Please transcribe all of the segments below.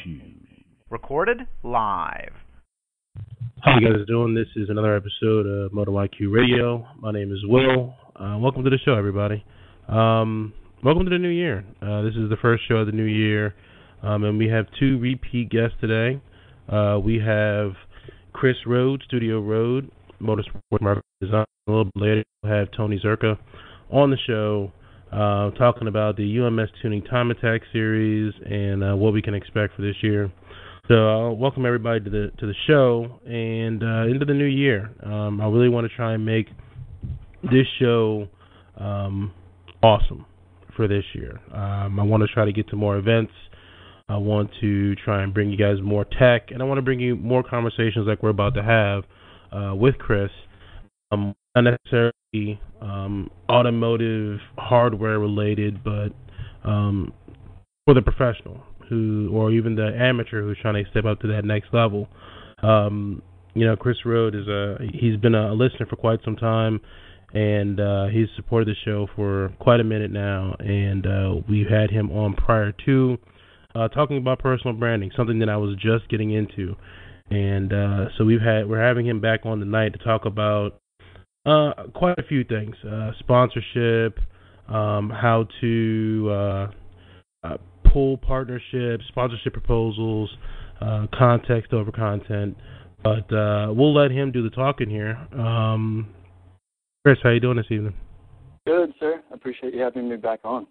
2. Recorded live. How you guys doing? This is another episode of Motor IQ Radio. My name is Will. Welcome to the show, everybody. Welcome to the new year. This is the first show of the new year, and we have two repeat guests today. We have Chris Rhoad, Studio Rhoad, Motorsport Market Design. A little bit later, we'll have Tony Zerka on the show talking about the UMS Tuning Time Attack Series and what we can expect for this year. So welcome everybody to the show and into the new year. I really want to try and make this show awesome for this year. I want to try to get to more events. I want to try and bring you guys more tech, and I want to bring you more conversations like we're about to have with Chris. Not necessarily automotive hardware related, but for the professional or even the amateur who's trying to step up to that next level. Chris Rhoad he's been a listener for quite some time, and he's supported the show for quite a minute now, and we've had him on prior to talking about personal branding, something that I was just getting into, and so we're having him back on tonight to talk about quite a few things: sponsorship, how to pull partnerships, sponsorship proposals, context over content. But we'll let him do the talking here. Chris, how you doing this evening? Good, sir. I appreciate you having me back on.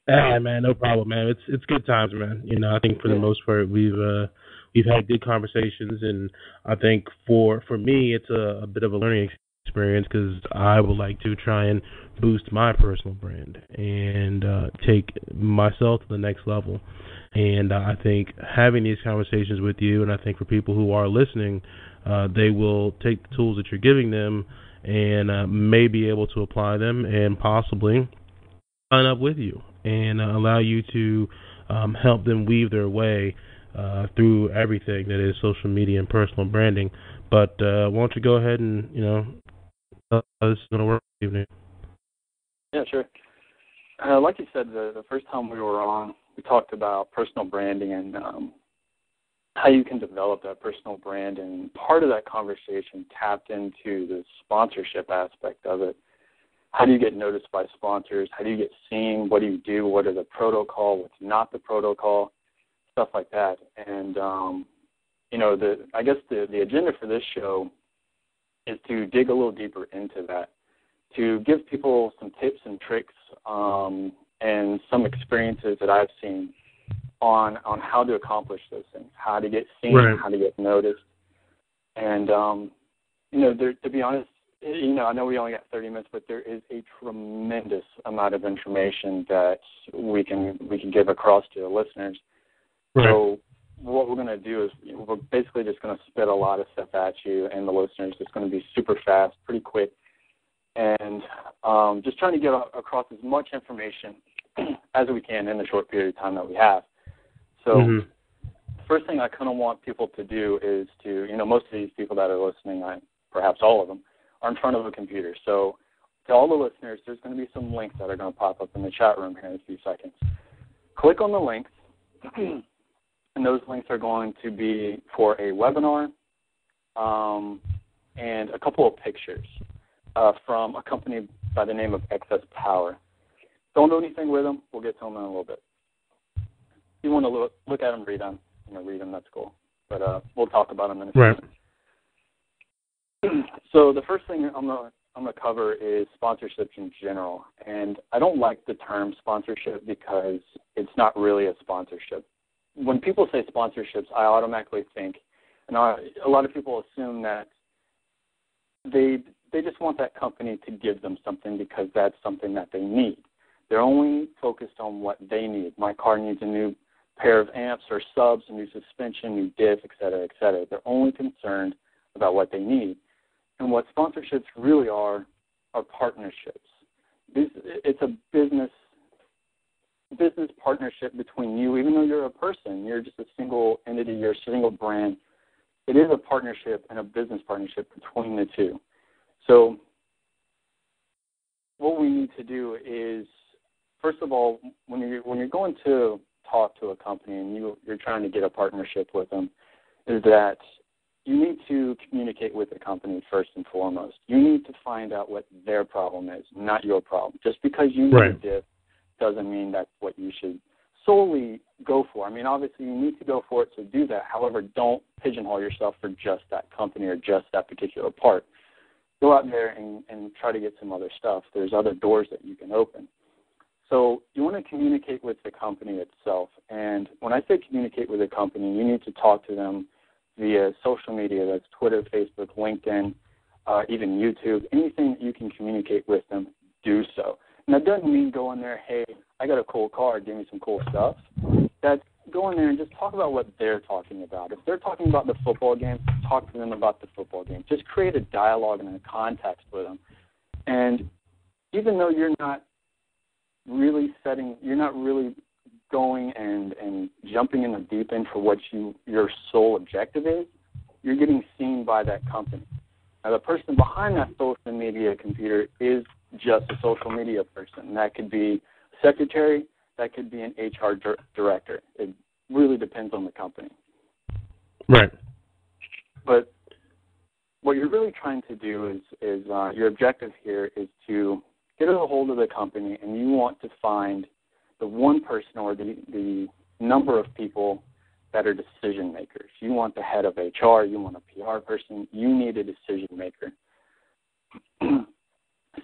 Yeah, man, no problem, man. It's good times, man. I think for the most part we've had good conversations, and I think for me it's a bit of a learning experience because I would like to try and boost my personal brand and take myself to the next level. And I think having these conversations with you, and I think for people who are listening, they will take the tools that you're giving them and may be able to apply them and possibly sign up with you and allow you to help them weave their way through everything that is social media and personal branding. But why don't you go ahead and, how this is going to work this evening? Yeah, sure. Like you said, the first time we were on, we talked about personal branding and how you can develop that personal brand, and part of that conversation tapped into the sponsorship aspect of it. How do you get noticed by sponsors? How do you get seen? What do you do? What are the protocol? What's not the protocol? Stuff like that. And, I guess the agenda for this show is to dig a little deeper into that, to give people some tips and tricks and some experiences that I've seen on how to accomplish those things, how to get seen, right, how to get noticed. And, to be honest, I know we only got 30 minutes, but there is a tremendous amount of information that we can give across to the listeners. Right. So what we're going to do is we're basically just going to spit a lot of stuff at you and the listeners. It's going to be super fast, pretty quick, and just trying to get across as much information as we can in the short period of time that we have. So the first thing I kind of want people to do is to, most of these people that are listening, perhaps all of them, are in front of a computer. So to all the listeners, there's going to be some links that are going to pop up in the chat room here in a few seconds. Click on the links. And those links are going to be for a webinar and a couple of pictures from a company by the name of Excess Power. Don't do anything with them. We'll get to them in a little bit. If you want to look at them, read them, that's cool. But we'll talk about them in a few minutes. So the first thing I'm going to cover is sponsorships in general. And I don't like the term sponsorship because it's not really a sponsorship. When people say sponsorships, I automatically think, and a lot of people assume that they just want that company to give them something because that's something that they need. They're only focused on what they need. My car needs a new pair of amps or subs, a new suspension, new diff, et cetera, et cetera. They're only concerned about what they need. And what sponsorships really are partnerships. It's a business partnership between you. Even though you're a person, you're just a single entity, you're a single brand. It is a partnership and a business partnership between the two. So what we need to do is, first of all, when you're going to talk to a company and you're trying to get a partnership with them is that you need to communicate with the company first and foremost. You need to find out what their problem is, not your problem. Just because you need a diff doesn't mean that's what you should solely go for. I mean, obviously you need to go for it, so do that. However, don't pigeonhole yourself for just that company or just that particular part. Go out there and try to get some other stuff. There's other doors that you can open. So you want to communicate with the company itself. And when I say communicate with a company, you need to talk to them via social media. That's Twitter, Facebook, LinkedIn, even YouTube. Anything that you can communicate with them, do so. And that doesn't mean go in there, hey, I got a cool car, give me some cool stuff. That's go in there and just talk about what they're talking about. If they're talking about the football game, talk to them about the football game. Just create a dialogue and a context with them. And even though you're not really going and jumping in the deep end for what your sole objective is, you're getting seen by that company. Now, the person behind that social media computer is just a social media person. That could be a secretary, that could be an HR director. It really depends on the company. Right. But what you're really trying to do is your objective here is to get a hold of the company, and you want to find the one person or the number of people that are decision makers. You want the head of HR, you want a PR person, you need a decision maker.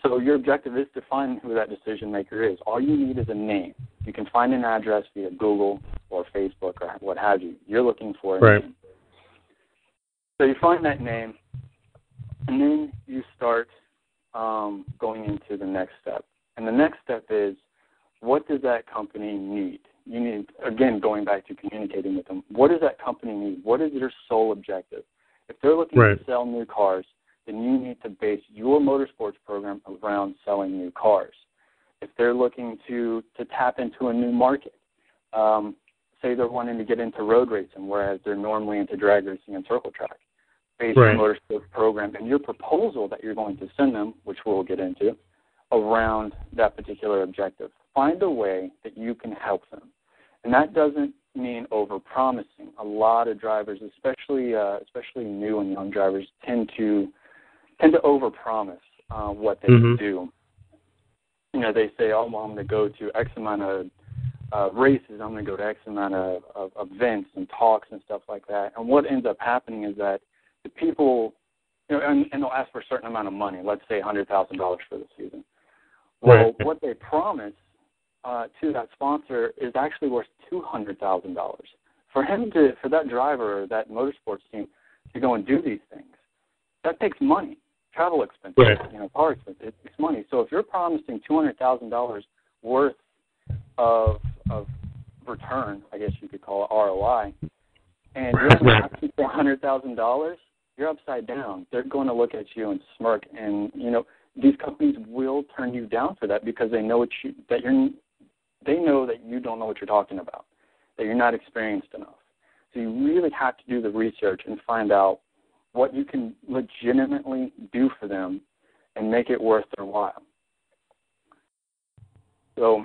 So your objective is to find who that decision maker is. All you need is a name. You can find an address via Google or Facebook or what have you. You're looking for a name. So you find that name, and then you start going into the next step. And the next step is, what does that company need? You need, again, going back to communicating with them, what does that company need? What is their sole objective? If they're looking to sell new cars, then you need to base your motorsports program around selling new cars. If they're looking to tap into a new market, say they're wanting to get into road racing, whereas they're normally into drag racing and circle track, base your motorsports program and your proposal that you're going to send them, which we'll get into, around that particular objective. Find a way that you can help them. And that doesn't mean over-promising. A lot of drivers, especially new and young drivers, tend to over-promise what they can do. You know, they say, oh, well, I'm going to go to X amount of races, I'm going to go to X amount of events and talks and stuff like that. And what ends up happening is that the people, you know, and they'll ask for a certain amount of money, let's say $100,000 for the season. Well, what they promise to that sponsor is actually worth $200,000. For that driver or that motorsports team to go and do these things, that takes money, travel expenses, car expenses. It takes money. So if you're promising $200,000 worth of return, I guess you could call it ROI, and you're only asking for $100,000, you're upside down. They're going to look at you and smirk, and these companies will turn you down for that because they know they know that you don't know what you're talking about, that you're not experienced enough. So you really have to do the research and find out what you can legitimately do for them and make it worth their while. So,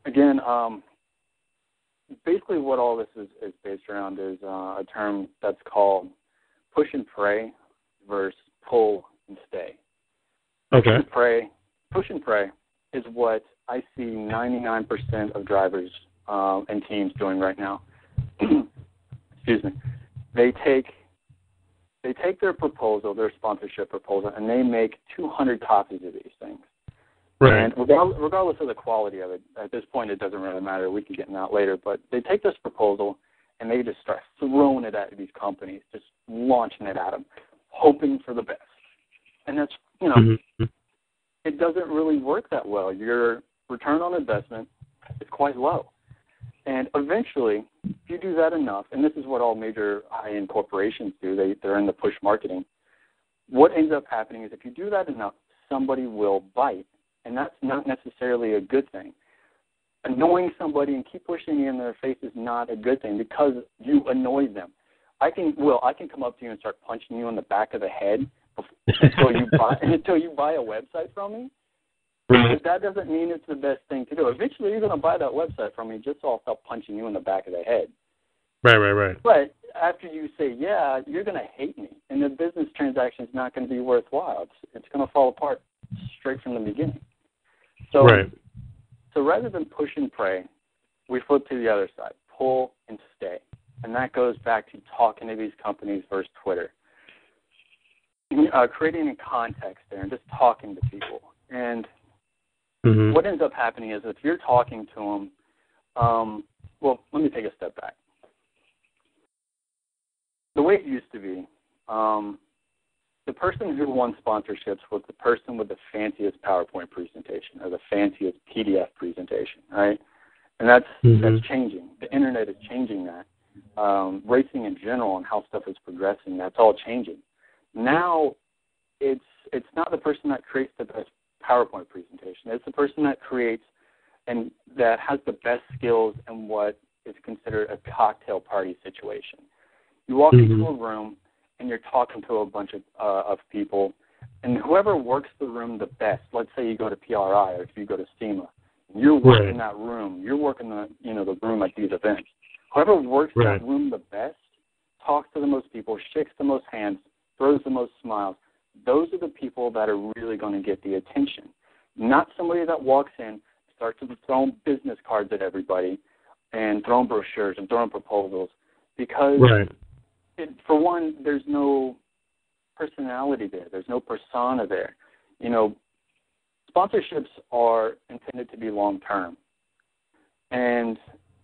again, basically what all this is based around is a term that's called push and pray versus pull and stay. Okay. Push and pray is what I see 99% of drivers and teams doing right now. Excuse me. They take their proposal, their sponsorship proposal, and they make 200 copies of these things. Right. And regardless of the quality of it, at this point it doesn't really matter. We can get into that later. But they take this proposal and they just start throwing it at these companies, just launching it at them, hoping for the best. And that's, it doesn't really work that well. Your return on investment is quite low. And eventually, if you do that enough, and this is what all major high-end corporations do, they're in the push marketing, what ends up happening is if you do that enough, somebody will bite. And that's not necessarily a good thing. Annoying somebody and keep pushing it in their face is not a good thing because you annoy them. I can come up to you and start punching you in the back of the head until you buy a website from me. But that doesn't mean it's the best thing to do. Eventually, you're going to buy that website from me just so I'll stop punching you in the back of the head. Right. But after you say, yeah, you're going to hate me, and the business transaction is not going to be worthwhile. It's going to fall apart straight from the beginning. So, so rather than push and pray, we flip to the other side, pull and stay. And that goes back to talking to these companies versus Twitter. Creating a context there and just talking to people. And what ends up happening is if you're talking to them, well, let me take a step back. The way it used to be, the person who won sponsorships was the person with the fanciest PowerPoint presentation or the fanciest PDF presentation, right? And that's changing. The internet is changing that. Racing in general and how stuff is progressing, that's all changing. Now, it's not the person that creates the best PowerPoint presentation. It's the person that creates and that has the best skills in what is considered a cocktail party situation. You walk into a room and you're talking to a bunch of people, and whoever works the room the best, let's say you go to PRI or if you go to SEMA, you're working that room. You're working the room at these events. Whoever works that room the best, talks to the most people, shakes the most hands, throws the most smiles, those are the people that are really going to get the attention. Not somebody that walks in, starts throwing business cards at everybody and throwing brochures and throwing proposals because, for one, there's no personality there. There's no persona there. You know, sponsorships are intended to be long-term. And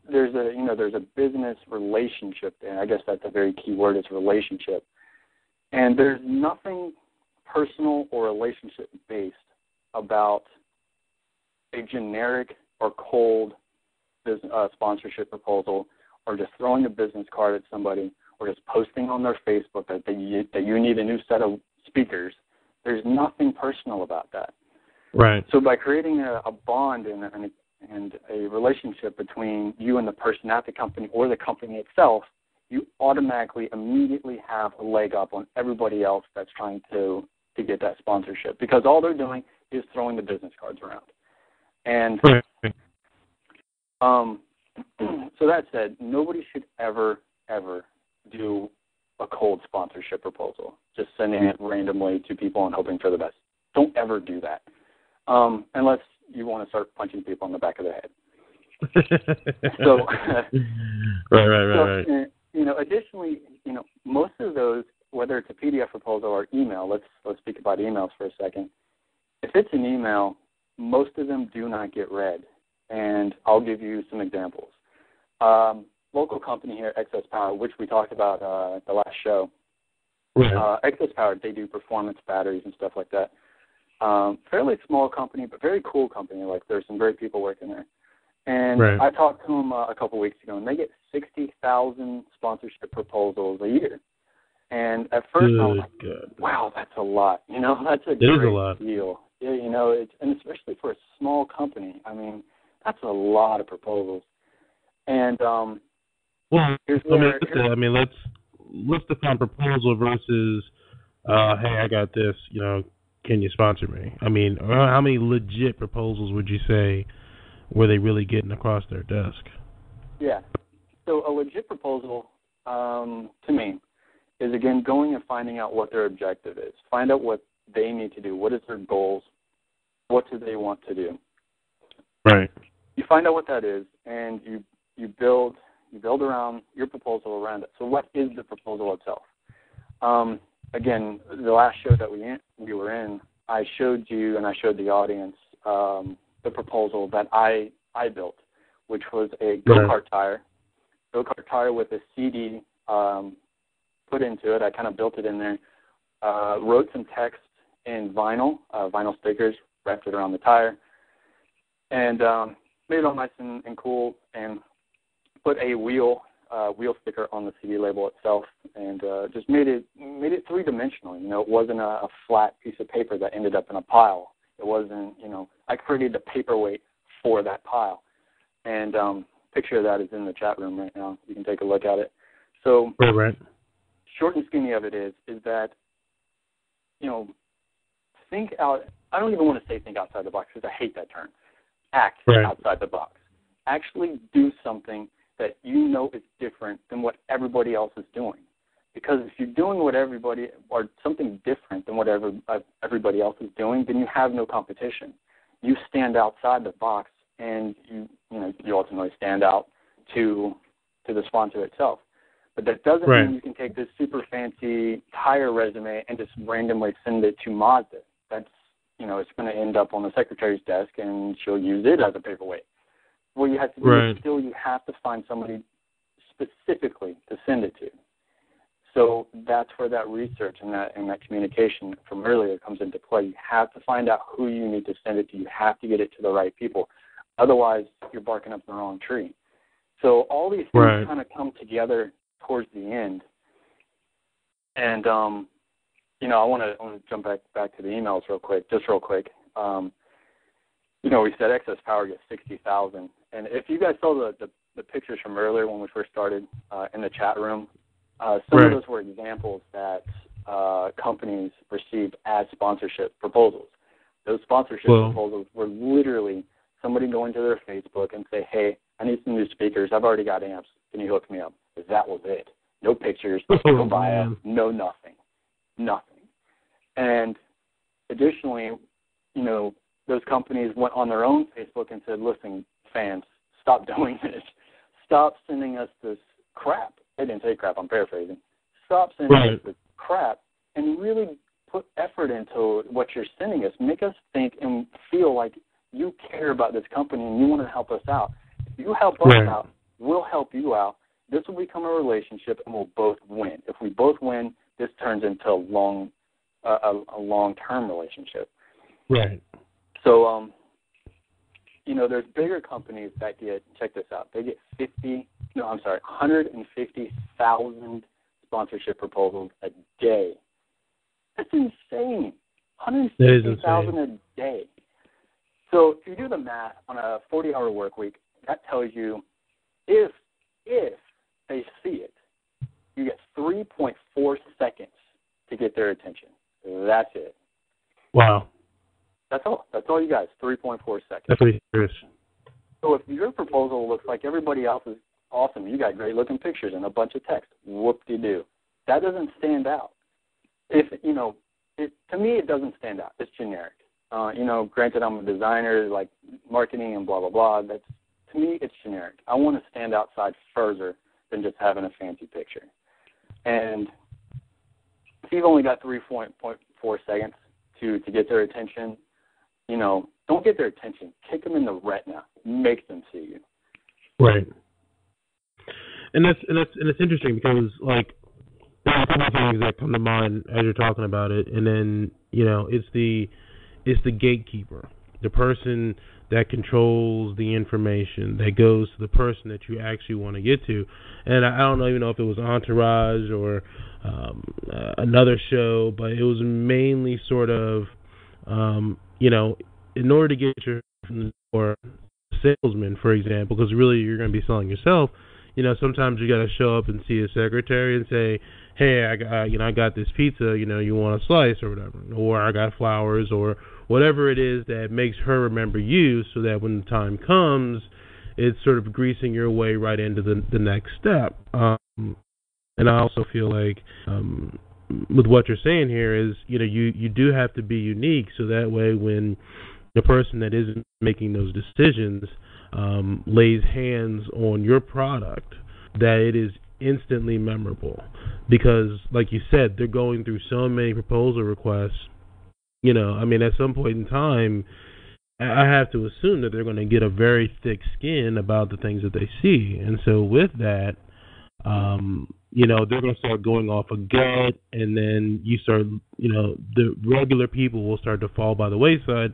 there's a business relationship there. I guess that's a very key word, is relationship. And there's nothing personal or relationship-based about a generic or cold sponsorship proposal or just throwing a business card at somebody or just posting on their Facebook that you need a new set of speakers. There's nothing personal about that. Right. So by creating a bond and a relationship between you and the person at the company or the company itself, you automatically, immediately have a leg up on everybody else that's trying to get that sponsorship because all they're doing is throwing the business cards around. And so that said, nobody should ever do a cold sponsorship proposal, just sending it randomly to people and hoping for the best. Don't ever do that unless you want to start punching people in the back of the head. So, right. Additionally, most of those, whether it's a PDF proposal or email, let's speak about emails for a second. If it's an email, most of them do not get read, and I'll give you some examples. Local company here, Excess Power, which we talked about the last show. Excess Power, they do performance batteries and stuff like that. Fairly small company, but very cool company. Like, there's some great people working there. And I talked to them a couple weeks ago, and they get 60,000 sponsorship proposals a year. And at first I was like, wow, that's a lot. That's a great deal. And especially for a small company, I mean, that's a lot of proposals. And let's define proposal versus, hey, I got this. Can you sponsor me? I mean, how many legit proposals would you say were they really getting across their desk? Yeah. So a legit proposal, to me, is, again, going and finding out what their objective is. Find out what they need to do. What is their goals? What do they want to do? Right. You find out what that is, and you build around your proposal around it. So what is the proposal itself? Again, the last show that we were in, I showed you and I showed the audience the proposal that I built, which was a go-kart tire with a CD put into it. I kind of built it in there, wrote some text in vinyl stickers, wrapped it around the tire, and made it all nice and cool, and put a wheel sticker on the CD label itself, and just made it three-dimensional. It wasn't a flat piece of paper that ended up in a pile. It wasn't, I created the paperweight for that pile. And picture of that is in the chat room right now. You can take a look at it. So, short and skinny of it is that, think I don't even want to say think outside the box because I hate that term. Act outside the box. Actually do something that you know is different than what everybody else is doing. Because if you're doing or something different than what everybody else is doing, then you have no competition. You stand outside the box, and you ultimately stand out to the sponsor itself. But that doesn't mean you can take this super fancy tire resume and just randomly send it to Mazda. That's, it's going to end up on the secretary's desk, and she'll use it as a paperweight. What you have to do is still you have to find somebody specifically to send it to. So that's where that research and that communication from earlier comes into play. You have to find out who you need to send it to. You have to get it to the right people. Otherwise, you're barking up the wrong tree. So all these things kind of come together towards the end. And, I want to jump back to the emails real quick. We said excess power gets 60,000. And if you guys saw the pictures from earlier when we first started in the chat room, some of those were examples that companies received as sponsorship proposals. Those sponsorship proposals were literally somebody going to their Facebook and say, hey, I need some new speakers. I've already got amps. Can you hook me up? That was it. No pictures, no bio, no nothing. And additionally, those companies went on their own Facebook and said, listen, fans, stop doing this. Stop sending us this crap. They didn't say crap, I'm paraphrasing. Stop sending us this crap and really put effort into what you're sending us. Make us think and feel like you care about this company and you want to help us out. If you help us out, we'll help you out. This will become a relationship and we'll both win. If we both win, this turns into a long-term relationship. Right. So, there's bigger companies that check this out, they get 150,000 sponsorship proposals a day. That's insane. 150,000 a day. So if you do the math on a 40-hour work week, that tells you if they see it, you get 3.4 seconds to get their attention. That's it. Wow. That's all. That's all you guys, 3.4 seconds. That's pretty serious. So if your proposal looks like everybody else's, awesome, you got great-looking pictures and a bunch of text, whoop-de-doo. That doesn't stand out. To me, it doesn't stand out. It's generic. Granted, I'm a designer, like marketing and blah, blah, blah. To me, it's generic. I want to stand outside further than just having a fancy picture. And if you've only got 3.4 seconds to get their attention, don't get their attention. Kick them in the retina. Make them see you. Right. And it's interesting because there are a couple of things that come to mind as you're talking about it, and then it's the gatekeeper, the person that controls the information that goes to the person that you actually want to get to. And I don't even know if it was Entourage or another show, but it was mainly sort of in order to get your or salesman, for example, because really you're going to be selling yourself. Sometimes you got to show up and see a secretary and say, hey, I got this pizza, you want a slice or whatever, or I got flowers or whatever it is that makes her remember you, so that when the time comes, it's sort of greasing your way right into the next step. And I also feel like with what you're saying here is, you do have to be unique, so that way when the person that isn't making those decisions lays hands on your product, that it is instantly memorable. Because, like you said, they're going through so many proposal requests. At some point in time, I have to assume that they're going to get a very thick skin about the things that they see. And so with that, they're going to start going off a gut, and then you start, the regular people will start to fall by the wayside,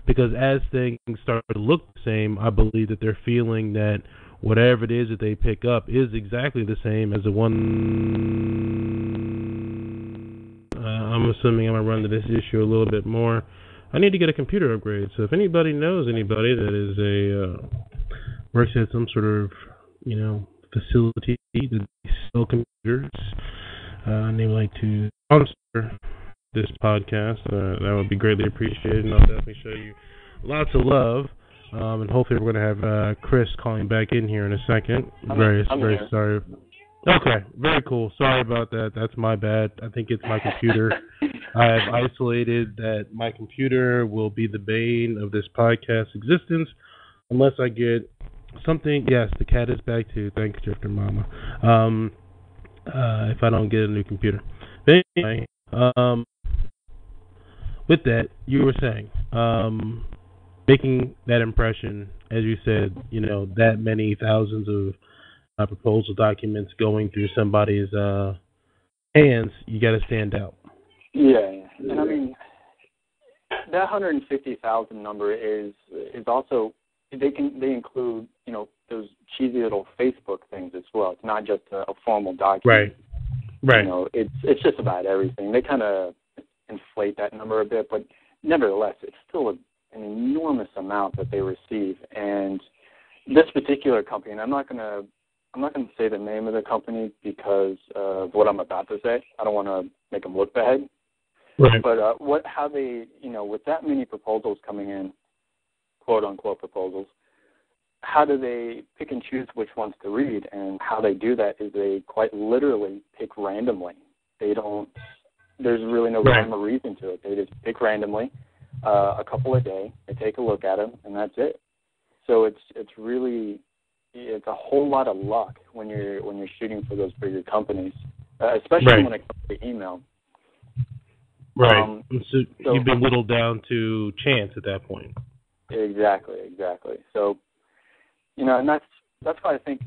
because as things start to look the same, I believe that they're feeling that whatever it is that they pick up is exactly the same as the one. I'm assuming I'm going to run to this issue a little bit more. I need to get a computer upgrade, so if anybody knows anybody that is works at some sort of, facility that sell computers, and they would like to sponsor this podcast. That would be greatly appreciated, and I'll definitely show you lots of love. And hopefully we're going to have Chris calling back in here in a second. I'm very here. sorry. Okay, very cool. Sorry about that. That's my bad. I think it's my computer. I have isolated that my computer will be the bane of this podcast existence unless I get something. Yes, the cat is back too. Thanks, Drifter Mama. If I don't get a new computer. But anyway, with that, you were saying, making that impression, as you said, that many thousands of proposal documents going through somebody's hands, you got to stand out. Yeah, and I mean that 150,000 number is also they include those cheesy little Facebook things as well. It's not just a formal document. Right. It's just about everything. They kind of inflate that number a bit, but nevertheless, it's still an enormous amount that they receive. And this particular company, and I'm not gonna say the name of the company because of what I'm about to say. I don't want to make them look bad. Right. But how they, with that many proposals coming in, quote unquote proposals, how do they pick and choose which ones to read? And how they do that is they quite literally pick randomly. There's really no rhyme or reason to it. They just pick randomly, a couple a day. They take a look at them, and that's it. So it's a whole lot of luck when you're shooting for those bigger companies, especially when it comes to email. Right. So you've been whittled down to chance at that point. Exactly. So, and that's why I think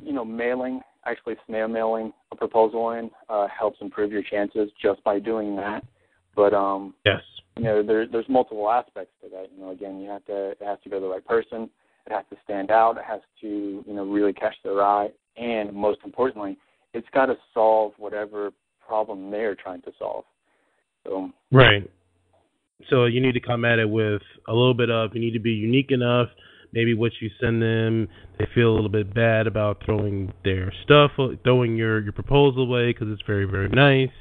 actually snail mailing a proposal in helps improve your chances just by doing that. But yes, there's multiple aspects to that. Again, it has to go to the right person. It has to stand out. It has to, really catch their eye. And most importantly, it's got to solve whatever problem they're trying to solve. So. Right. So you need to come at it with a little bit of, you need to be unique enough. Maybe what you send them, they feel a little bit bad about throwing their stuff, throwing your proposal away because it's very, very nice.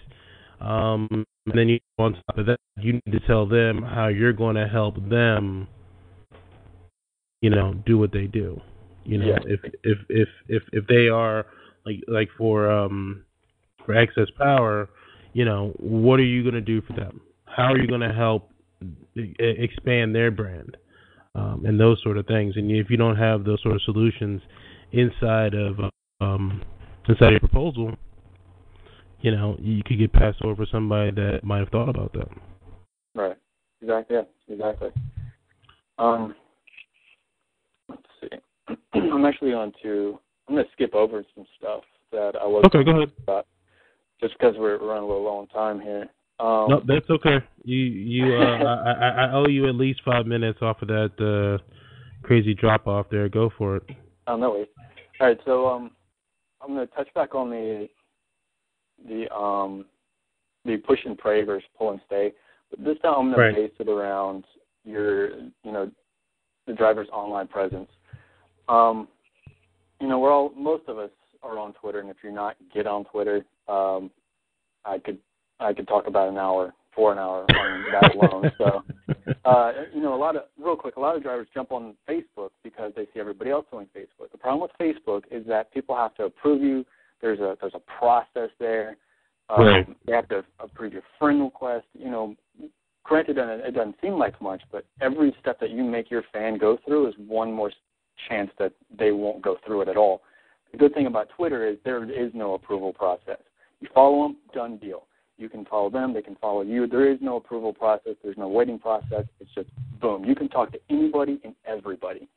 And then on top of that, you need to tell them how you're going to help them, do what they do. If they are like for Access Power, what are you going to do for them? How are you going to help expand their brand? And those sort of things. And if you don't have those sort of solutions inside of your proposal, you could get passed over for somebody that might have thought about that. Right. Exactly. Yeah. Exactly. Let's see. I'm going to skip over some stuff that I was okay. Go ahead. About, just because we're running a little low on time here. No, that's okay. I owe you at least 5 minutes off of that crazy drop off there. Go for it. Oh, no worries. All right, so I'm going to touch back on the push and pray versus pull and stay. But this time I'm going to base it around the driver's online presence. Most of us are on Twitter, and if you're not, get on Twitter. I could talk about an hour on that alone. So, a lot of drivers jump on Facebook because they see everybody else doing Facebook. The problem with Facebook is that people have to approve you. There's a process there. They have to approve your friend request. Granted, it doesn't seem like much, but every step that you make your fan go through is one more chance that they won't go through it at all. The good thing about Twitter is there is no approval process. You follow them, done deal. You can follow them, they can follow you. There is no approval process. There's no waiting process. It's just, boom. You can talk to anybody and everybody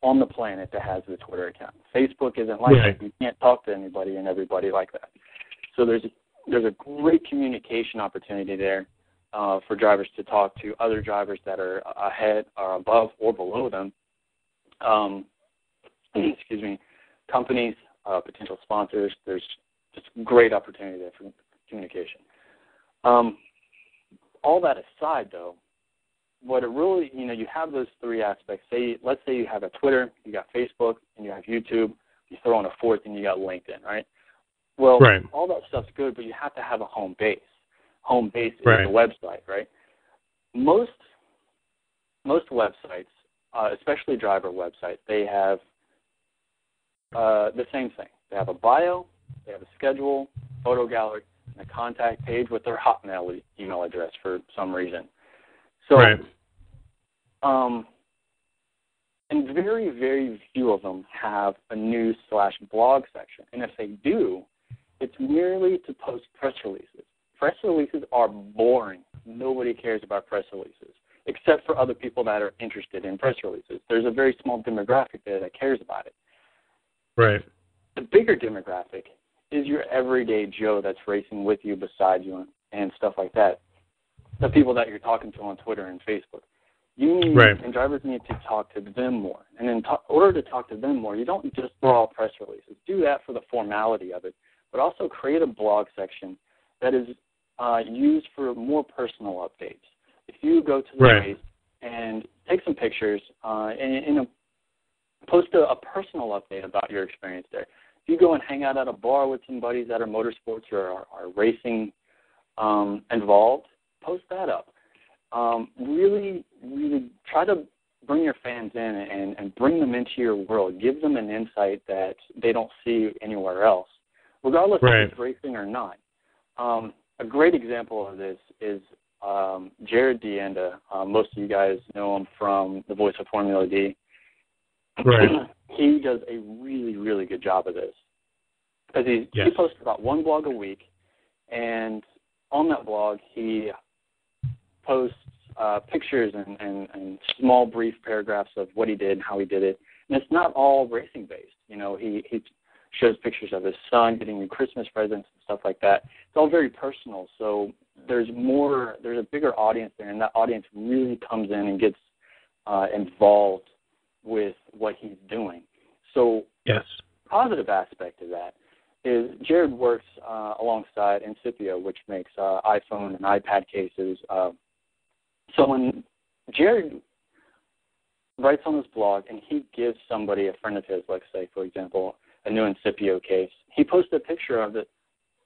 on the planet that has the Twitter account. Facebook isn't like that. You can't talk to anybody and everybody like that. So there's a great communication opportunity there for drivers to talk to other drivers that are ahead or above or below them. Companies, potential sponsors. There's just great opportunity there for communication. All that aside, though, what it really, you have those three aspects. Let's say you have a Twitter, you got Facebook, and you have YouTube. You throw in a fourth, and you got LinkedIn, right? Well, all that stuff's good, but you have to have a home base. home base is right. the website, right? Most websites, especially driver websites, they have the same thing. They have a bio, they have a schedule, photo gallery, and a contact page with their Hotmail email address for some reason. So, right. And very, very few of them have a news/blog section. And if they do, it's merely to post press releases. Press releases are boring. Nobody cares about press releases, except for other people that are interested in press releases. There's a very small demographic there that cares about it. Right. The bigger demographic is your everyday Joe that's racing with you, beside you, and stuff like that. The people that you're talking to on Twitter and Facebook. And drivers need to talk to them more. And in order to talk to them more, you don't just throw out press releases. Do that for the formality of it, but also create a blog section that is used for more personal updates. If you go to the race and take some pictures and post a personal update about your experience there. If you go and hang out at a bar with some buddies that are motorsports or are racing involved, post that up. Really, really try to bring your fans in and bring them into your world. Give them an insight that they don't see anywhere else, regardless if it's racing or not. A great example of this is Jared DeAnda. Most of you guys know him from The Voice of Formula D. Right. He does a really, really good job of this because he posts about one blog a week, and on that blog he posts pictures and small brief paragraphs of what he did and how he did it. And it's not all racing based. You know, he shows pictures of his son getting new Christmas presents and stuff like that. It's all very personal. So there's a bigger audience there, and that audience really comes in and gets involved with what he's doing. So positive aspect of that is Jared works alongside Incipio, which makes iPhone and iPad cases. So when Jared writes on his blog and he gives somebody, a friend of his, let's say, for example, a new Incipio case, he posts a picture of the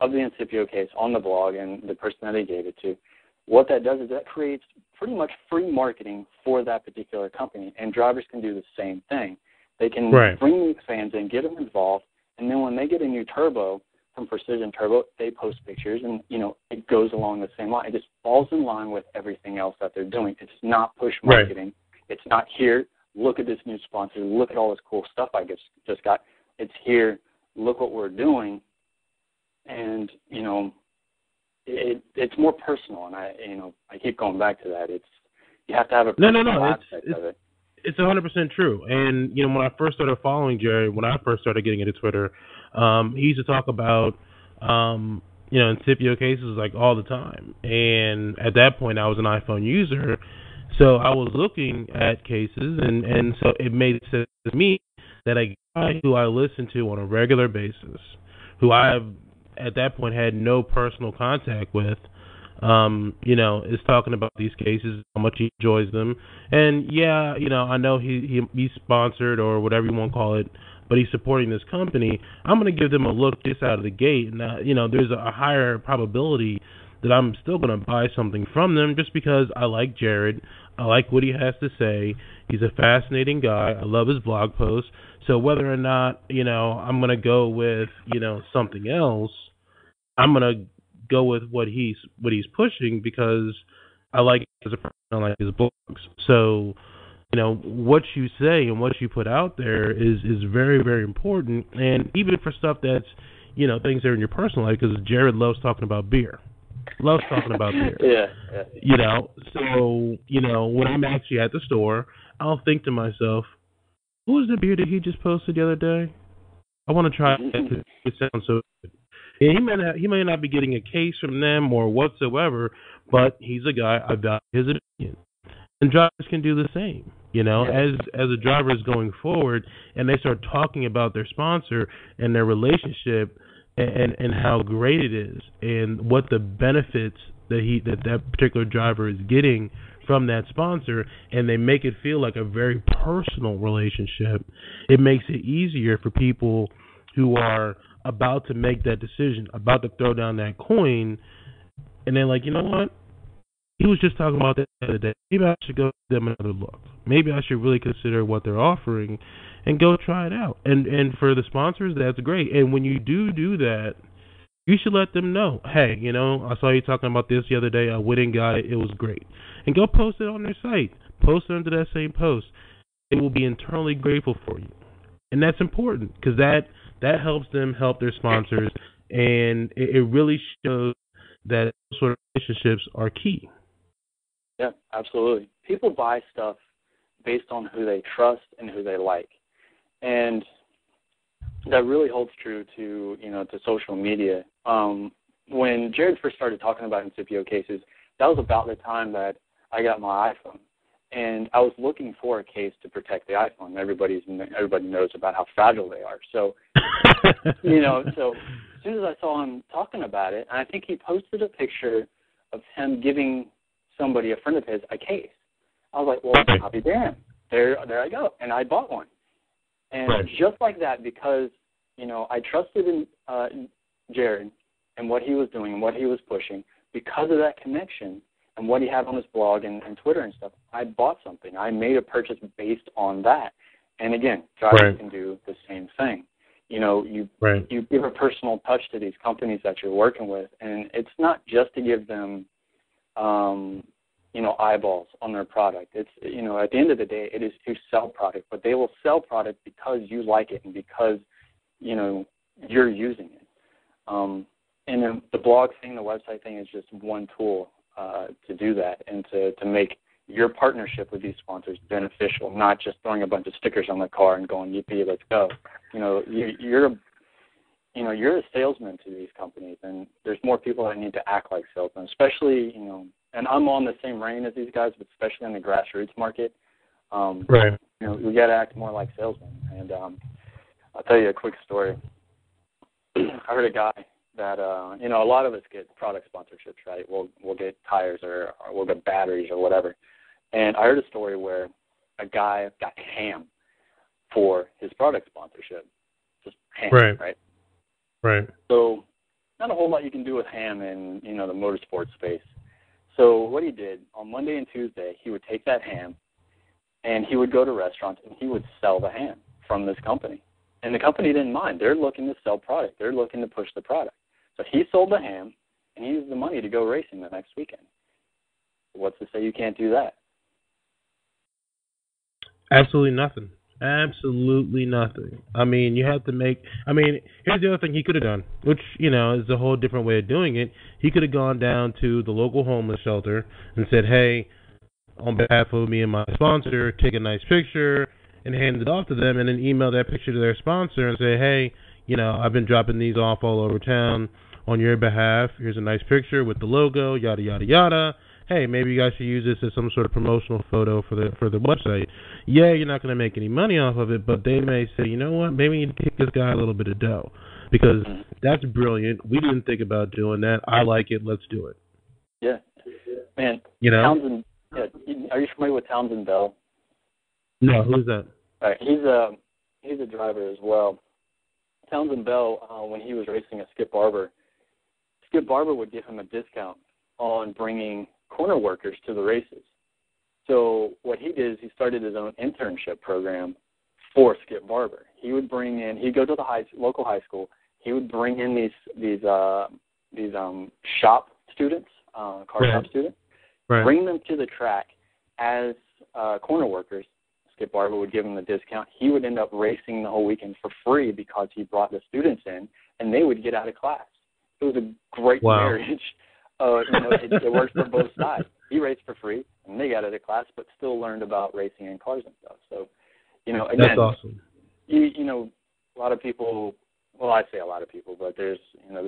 Incipio case on the blog and the person that he gave it to. What that does is that creates pretty much free marketing for that particular company, and drivers can do the same thing. They can bring new fans in, get them involved, and then when they get a new turbo from Precision Turbo, they post pictures, and, you know, it goes along the same line. It just falls in line with everything else that they're doing. It's not push marketing. It's not here, look at this new sponsor, look at all this cool stuff I just got. It's here, look what we're doing, and, you know, it's more personal, and I keep going back to that. You have to have a personal aspect of it. It's 100% true. And, you know, when I first started following Jerry, when I first started getting into Twitter, he used to talk about, you know, Incipio cases like all the time. And at that point, I was an iPhone user, so I was looking at cases, and so it made sense to me that a guy who I listen to on a regular basis, who I have at that point had no personal contact with, you know, is talking about these cases, how much he enjoys them. And yeah, you know, I know he's sponsored or whatever you want to call it, but he's supporting this company. I'm going to give them a look just out of the gate. And, you know, there's a higher probability that I'm still going to buy something from them just because I like Jared. I like what he has to say. He's a fascinating guy. I love his blog posts. So whether or not, you know, I'm going to go with, you know, something else, I'm going to go with what he's pushing because I like him as a person, I like his blogs. So, you know, what you say and what you put out there is very, very important. And even for stuff that's, you know, things that are in your personal life, because Jared loves talking about beer. Loves talking about beer. Yeah. You know, so, you know, when I'm actually at the store, I'll think to myself, what was the beer that he just posted the other day? I want to try it. It sounds so good. And he may not be getting a case from them or whatsoever, but he's a guy, I value his opinion. And drivers can do the same. You know, as a driver is going forward and they start talking about their sponsor and their relationship and how great it is and what the benefits that particular driver is getting from that sponsor, and they make it feel like a very personal relationship, it makes it easier for people who are about to make that decision, about to throw down that coin, and they're like, you know what? He was just talking about that the other day. Maybe I should go give them another look. Maybe I should really consider what they're offering and go try it out. And for the sponsors, that's great. And when you do that, you should let them know, hey, you know, I saw you talking about this the other day. I went and got it. It was great. And go post it on their site. Post it under that same post. They will be internally grateful for you. And that's important because that helps them help their sponsors. And it really shows that sort of relationships are key. Yeah, absolutely. People buy stuff based on who they trust and who they like. And that really holds true to, you know, to social media. When Jared first started talking about Incipio cases, that was about the time that I got my iPhone. And I was looking for a case to protect the iPhone. Everybody knows about how fragile they are. So, you know, so as soon as I saw him talking about it, and I think he posted a picture of him giving somebody, a friend of his, a case. I was like, well, I'll be damned. There I go. And I bought one. And just like that, because, you know, I trusted in Jared and what he was doing and what he was pushing, because of that connection and what he had on his blog and Twitter and stuff, I bought something. I made a purchase based on that. And again, drivers can do the same thing. You know, you give a personal touch to these companies that you're working with, and it's not just to give them you know, eyeballs on their product. It's, you know, at the end of the day, it is to sell product, but they will sell product because you like it and because, you know, you're using it. And then the blog thing, the website thing is just one tool to do that and to make your partnership with these sponsors beneficial, not just throwing a bunch of stickers on the car and going, yippee, let's go. You know, you're a salesman to these companies, and there's more people that need to act like salesmen, especially, you know, and I'm on the same reign as these guys, but especially in the grassroots market. You know, we got to act more like salesmen. And I'll tell you a quick story. I heard a guy that, you know, a lot of us get product sponsorships, right? We'll get tires or we'll get batteries or whatever. And I heard a story where a guy got ham for his product sponsorship. Just ham, right? Right. So not a whole lot you can do with ham in, you know, the motorsport space. So what he did, on Monday and Tuesday, he would take that ham and he would go to restaurants and he would sell the ham from this company. And the company didn't mind. They're looking to sell product. They're looking to push the product. So he sold the ham and he used the money to go racing the next weekend. What's to say you can't do that? Absolutely nothing. Absolutely nothing. I mean, you have to make... I mean, here's the other thing he could have done, which, you know, is a whole different way of doing it. He could have gone down to the local homeless shelter and said, hey, on behalf of me and my sponsor, take a nice picture and hand it off to them, and then email that picture to their sponsor and say, hey, you know, I've been dropping these off all over town on your behalf. Here's a nice picture with the logo, yada, yada, yada. Hey, maybe you guys should use this as some sort of promotional photo for the website. Yeah, you're not going to make any money off of it, but they may say, you know what, maybe we need to kick this guy a little bit of dough because that's brilliant. We didn't think about doing that. I like it. Let's do it. Yeah. Man, you know? Townsend, are you familiar with Townsend Bell? No, who's that? All right, he's a driver as well. Townsend Bell, when he was racing at Skip Barber would give him a discount on bringing corner workers to the races. So what he did is he started his own internship program for Skip Barber. He would bring in, he'd go to the local high school. He would bring in these shop students, car shop students, bring them to the track as corner workers. Skip Barber would give him the discount. He would end up racing the whole weekend for free because he brought the students in, and they would get out of class. It was a great marriage. It worked for both sides. He raced for free, and they got out of class, but still learned about racing and cars and stuff. So, you know, again, that's awesome. You know, a lot of people. Well, I say a lot of people, but there's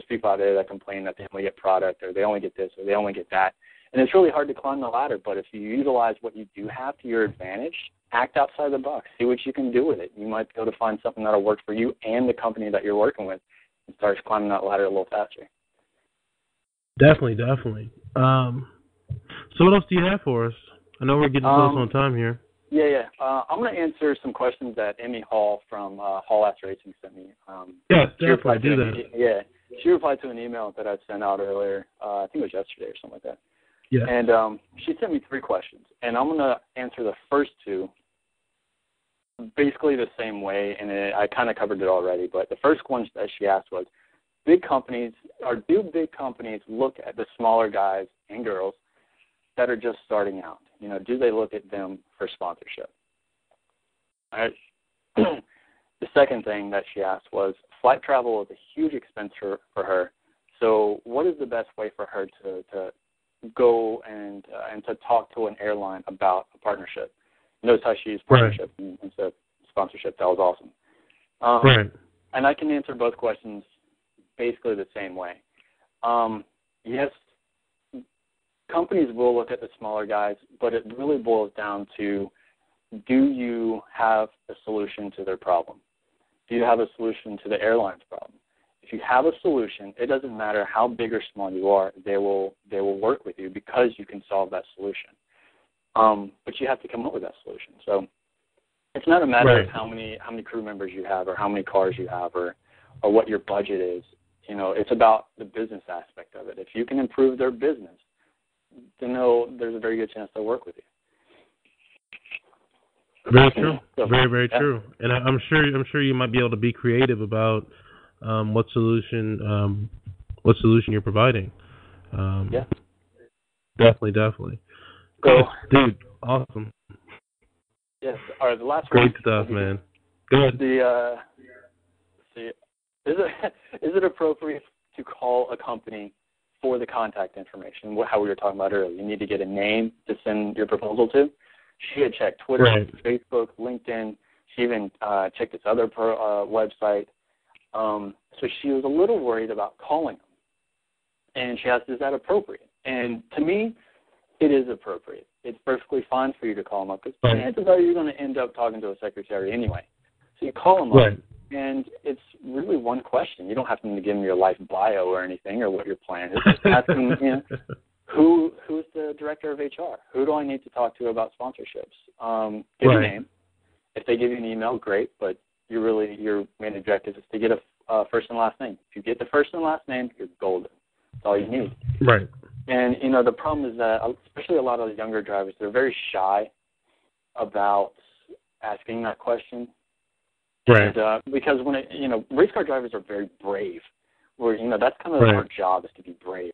people out there that complain that they only get product, or they only get this, or they only get that, and it's really hard to climb the ladder. But if you utilize what you do have to your advantage, act outside the box. See what you can do with it. You might be able to find something that'll work for you and the company that you're working with, and start climbing that ladder a little faster. Definitely. So what else do you have for us? I know we're getting close on time here. Yeah. I'm going to answer some questions that Emmy Hall from Hall Ass Racing sent me. Yes, definitely do that. Yeah. she replied to an email that I sent out earlier. I think it was yesterday or something like that. Yeah. And she sent me 3 questions, and I'm going to answer the first 2 basically the same way, and I kind of covered it already. But the first one that she asked was, do big companies look at the smaller guys and girls that are just starting out? You know, do they look at them for sponsorship? All right. The second thing that she asked was, flight travel is a huge expense for her. So what is the best way for her to go and to talk to an airline about a partnership? Notice how she used partnership instead of sponsorship. That was awesome. Right. And I can answer both questions basically the same way. Yes, companies will look at the smaller guys, but it really boils down to, do you have a solution to their problem? Do you have a solution to the airline's problem? If you have a solution, it doesn't matter how big or small you are, they will work with you because you can solve that solution. But you have to come up with that solution. So it's not a matter of how many crew members you have or how many cars you have or what your budget is. You know, it's about the business aspect of it. If you can improve their business, then there's a very good chance they'll work with you. Very true. Very, very true. And I'm sure you might be able to be creative about what solution you're providing. Definitely. So, dude, awesome. Yes. All right. The last great one, stuff, man. Go ahead. Is it appropriate to call a company for the contact information? How we were talking about earlier, you need to get a name to send your proposal to. She had checked Twitter, Facebook, LinkedIn. She even checked this other website. So she was a little worried about calling them. And she asked, is that appropriate? And to me, it is appropriate. It's perfectly fine for you to call them up because chances are you're going to end up talking to a secretary anyway. So you call them up, and it's really one question. You don't have to give them your life bio or anything or what your plan is. Just ask them, who's the director of HR? Who do I need to talk to about sponsorships? Give a name. If they give you an email, great, but your main objective is to get a first and last name. If you get the first and last name, you're golden. That's all you need. Right. And, the problem is that, especially a lot of the younger drivers, they're very shy about asking that question. Right. And, because race car drivers are very brave. That's kind of our job, is to be brave.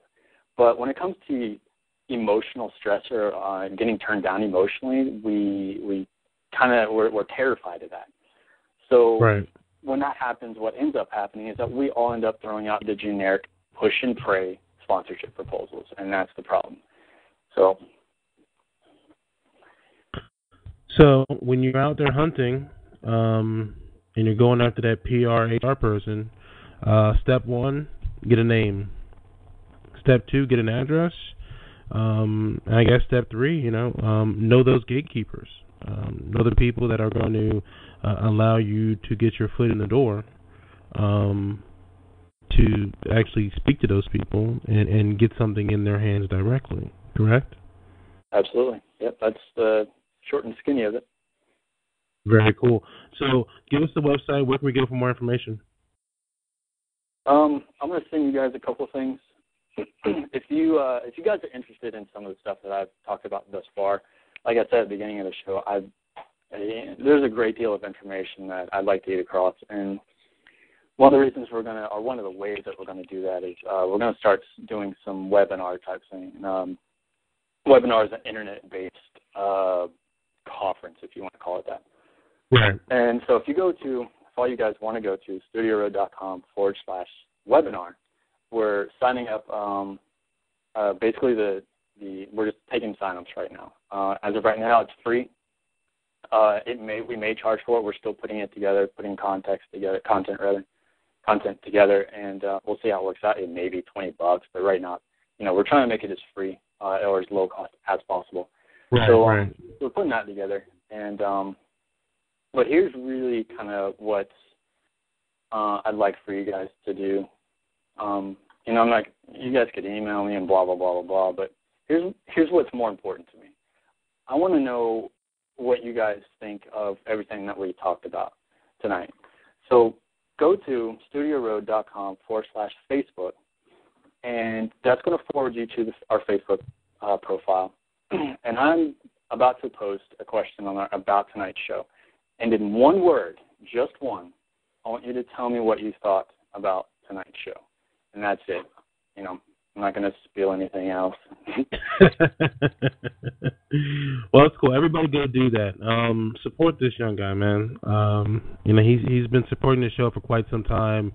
But when it comes to emotional stress or getting turned down emotionally, we're terrified of that. So when that happens, what ends up happening is that we all end up throwing out the generic push and pray sponsorship proposals, and that's the problem. So when you're out there hunting and you're going after that PR person, step 1, get a name. Step 2, get an address. And I guess step 3, know those gatekeepers. Know the people that are going to allow you to get your foot in the door, to actually speak to those people and get something in their hands directly. Correct? Absolutely. Yep, that's the short and skinny of it. Very cool. So give us the website. Where can we go for more information? I'm going to send you guys a couple things. If you guys are interested in some of the stuff that I've talked about thus far, like I said at the beginning of the show, there's a great deal of information that I'd like to get across. And one of the reasons one of the ways that we're going to do that is we're going to start doing some webinar type thing. Webinar is an internet-based conference, if you want to call it that. Right. And so if all you guys want to go to studioroad.com/webinar, we're signing up. Basically, we're just taking sign-ups right now. As of right now, it's free. We may charge for it. We're still putting it together, putting content together, and we'll see how it works out. It may be $20, but right now, we're trying to make it as free or as low cost as possible. We're putting that together, and but here's really kind of what I'd like for you guys to do. I'm like, you guys could email me and blah blah blah blah blah, but here's what's more important to me. I want to know what you guys think of everything that we talked about tonight. So go to studioroad.com/Facebook, and that's going to forward you to our Facebook profile. And I'm about to post a question on our About Tonight show. And in one word, just one, I want you to tell me what you thought about tonight's show. And that's it. You know, I'm not going to spill anything else. Well, it's cool. Everybody go do that. Support this young guy, man. You know, he's been supporting the show for quite some time.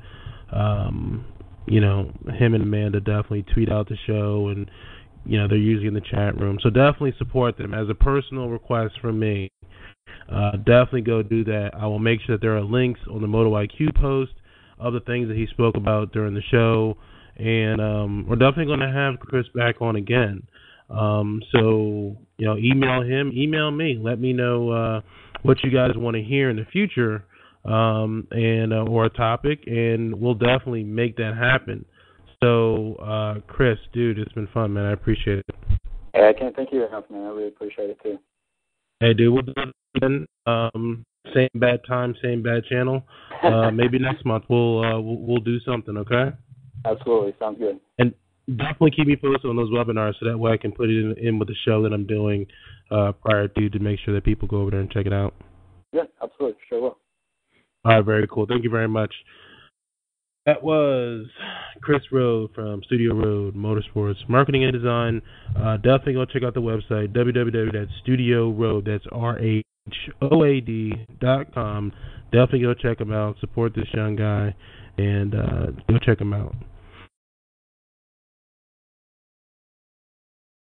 You know, him and Amanda definitely tweet out the show, and you know, they're usually in the chat room. So definitely support them. As a personal request from me, definitely go do that. I will make sure that there are links on the Moto IQ post of the things that he spoke about during the show. And we're definitely going to have Chris back on again. So, you know, email him, email me. Let me know what you guys want to hear in the future, and or a topic, and we'll definitely make that happen. So, Chris, dude, it's been fun, man. I appreciate it. Hey, I can't thank you enough, man. I really appreciate it, too. Hey, dude, we'll do it again. Same bad time, same bad channel. Maybe next month we'll do something, okay? Absolutely. Sounds good. And definitely keep me posted on those webinars so that way I can put it in with the show that I'm doing prior to make sure that people go over there and check it out. Yeah, absolutely. Sure will. All right, very cool. Thank you very much. That was Chris Rhoad from Studio Rhoad Motorsports Marketing and Design. Definitely go check out the website, www.studioroad, that's RHOAD.com. Definitely go check him out. Support this young guy, and go check him out.